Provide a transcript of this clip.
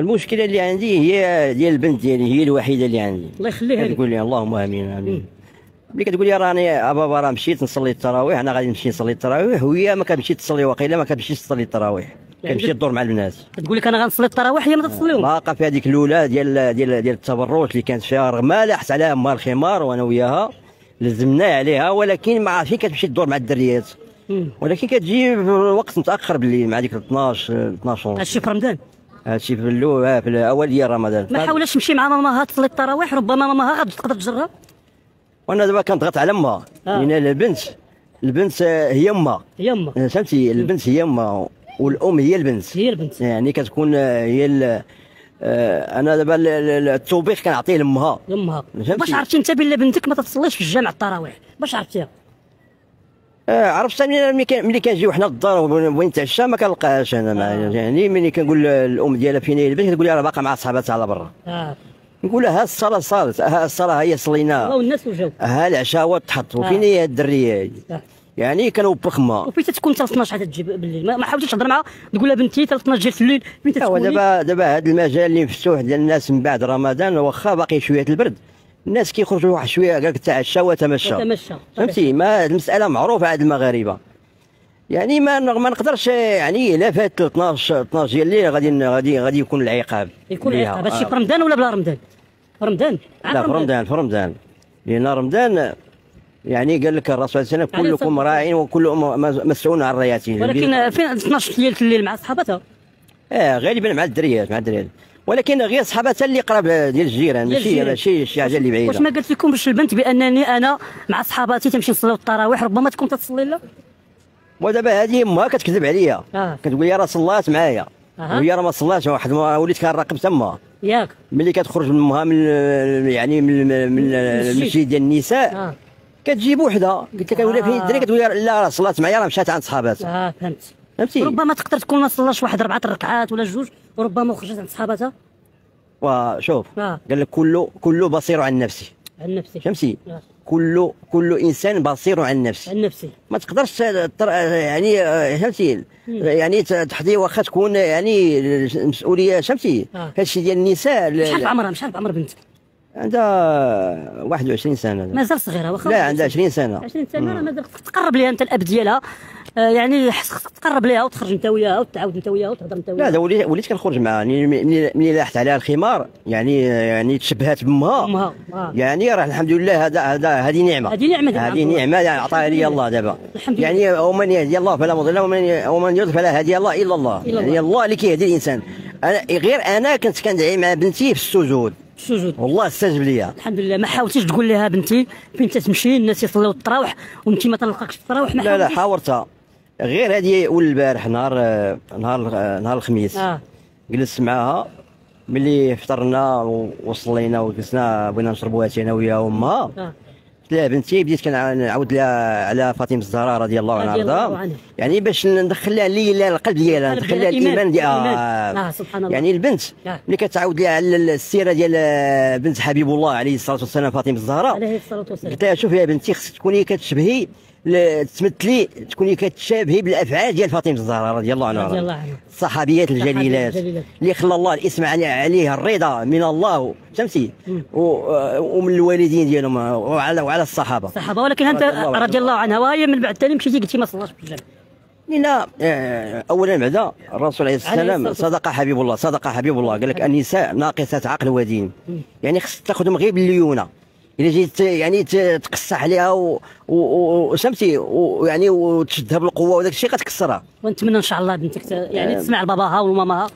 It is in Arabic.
المشكله اللي عندي هي ديال البنت ديالي، هي الوحيده اللي عندي. الله يخليها لك. كتقول لي اللهم امين امين. ملي كتقول لي راني ابابا راه مشيت نصلي التراويح، انا غادي نمشي نصلي التراويح، وهي ما كتمشي تصلي، واقيلا ما كتمشيش تصلي التراويح، كتمشي تدور مع البنات. تقول لك انا غنصلي التراويح هي ما تصليهم. باقا في هذيك الاولى ديال التبرج اللي كانت فيها رغمه لاحت عليها ما الخمار، وانا وياها لزمنا عليها، ولكن ما عرفتش كتمشي تدور مع الدريات، ولكن كتجي في وقت متاخر بالليل مع ديك 12 هادشي في رمضان. هادشي في في الاول ديال رمضان. ما حاولش تمشي مع ماماها تصلي التراويح، ربما ماماها غادي تقدر تجرب. وانا دابا كنضغط على امها، لان البنت هي امها. هي امها فهمتي، البنت هي امها والام هي البنت. هي البنت يعني كتكون هي انا دابا التوبيخ كنعطيه لامها. باش عرفتي انت بلي بنتك ما تتصليش في الجامع التراويح؟ باش عرفتيها؟ عرفتها ملي كنجيو حنا للدار وبغيت نتعشى ما كنلقاهاش انا. يعني ملي كنقول الام ديالها فين هي البنت، كتقول لي راه باقا مع صحاباتها على برا. نقول لها ها الصلاه صارت، ها الصلاه هي صليناها، الله والناس وجاو، ها العشاء هو تحط، وفين هي الدريه هذه؟ يعني كنوبخ ما. وفين تتكون حتى 12 عاد تجي بالليل؟ ما حاولتيش تهضر معها تقول لها بنتي حتى 12 جات الليل فين تتكوني؟ دابا هذا المجال اللي مفتوح ديال الناس من بعد رمضان، واخا باقي شويه البرد، الناس كيخرجوا واحد شويه قال لك تعشى وتمشى. فهمتي، ما المساله معروفه عند المغاربه. يعني ما نقدرش، يعني الا فات 12 ديال الليل غادي يكون العقاب. يكون العقاب. هادشي في رمضان ولا بلا رمضان؟ رمضان. لا في رمضان لان رمضان يعني قال لك الرسول صلى الله عليه وسلم كلكم راع وكلكم مسؤول عن رعيته. ولكن فين 12 ديال الليل مع صحاباتها؟ غالبا مع الدريات ولكن غير صحاباتها اللي قراب ديال الجيران، ماشي شي حاجه اللي بعيده. واش ما قالت لكمش البنت بانني انا مع صحاباتي تمشي نصليو التراويح ربما تكون تتصلي لا؟ ودابا هذه امها كتكذب عليا، كتقول لي راه صلات معايا، وهي راه ما صلاتش. واحد ما وليت كنراقب تما ياك ملي كتخرج من امها من المسجد ديال النساء كتجي بوحدها. قلت لك ولا فين الدري، كتقول لا راه صلات معايا، راه مشات عند صحاباتها. فهمتي. ربما تقدر تكون ما صلاش واحد 4 ركعات ولا 2، وربما خرجت عند صحاباتها. وشوف قال لك كل بصير عن نفسه. فهمتي، كل انسان بصير عن نفسه. ما تقدرش يعني فهمتي، يعني تحضي واخا تكون يعني المسؤوليه. فهمتي، هادشي ديال النساء. شحال بعمر بنتك؟ عندها 21 سنه. مازال صغيره واخا؟ لا عندها 20 سنه. 20 سنه راه مازال خصك تقرب ليها انت الاب ديالها، يعني خصك تقرب ليها وتخرج انت وياها وتعاود انت وياها وتهضر انت وياها. لا وليت كنخرج معها، ملي لاحت عليها الخمار يعني تشبهت بامها. يعني راه الحمد لله هذه نعمه. هذه نعمه عطاها لي الله دابا. يعني ومن يهدي الله فلا مضل له ومن يضلل فلا هادي الله الا الله. يعني الله اللي كيهدي الانسان. انا كنت كندعي مع بنتي في السجود والله استجب ليا الحمد لله. ما حاولتيش تقول لها بنتي فين تتمشي الناس يصليو التراويح وانت ما تلقاكش التراويح؟ لا حاورتها غير هذه اول البارح نهار الخميس. جلست معاها ملي فطرنا وصلينا وجلسنا بغينا نشربوا اتاي انا وياها وامها. قلت لها بنتي، بديت كنعاود لها على فاطمه الزهراء رضي الله عنها، يعني باش ندخل لها القلب ديالها، ندخل لها الايمان ديالها. سبحان الله. يعني البنت ملي كتعاود لها على السيره ديال بنت حبيب الله عليه الصلاه والسلام فاطمه الزهراء، عليه الصلاه والسلام، قلت لها شوفي يا بنتي، خصك تكوني كتشبهي تمثلي، تكوني كتشابهي بالافعال ديال فاطمه الزهراء رضي الله عنها، الصحابيات الجليلات اللي خلى الله الاسم عليه الرضا من الله. فهمتي، ومن الوالدين ديالهم وعلى الصحابه. ولكن انت رضي الله عنها وهي من بعد ثاني مشيتي قلتي ما صلاش في الجامع. لان اولا بعدا الرسول عليه الصلاه والسلام صدق حبيب الله قال لك النساء ناقصات عقل ودين، يعني خصك تاخذهم غير بالليونه. الا جيت يعني تقصح عليها وسمتي ويعني وتشدها بالقوه وداك الشيء غتكسرها. ونتمنى ان شاء الله بنتك يعني تسمع لباباها وماماها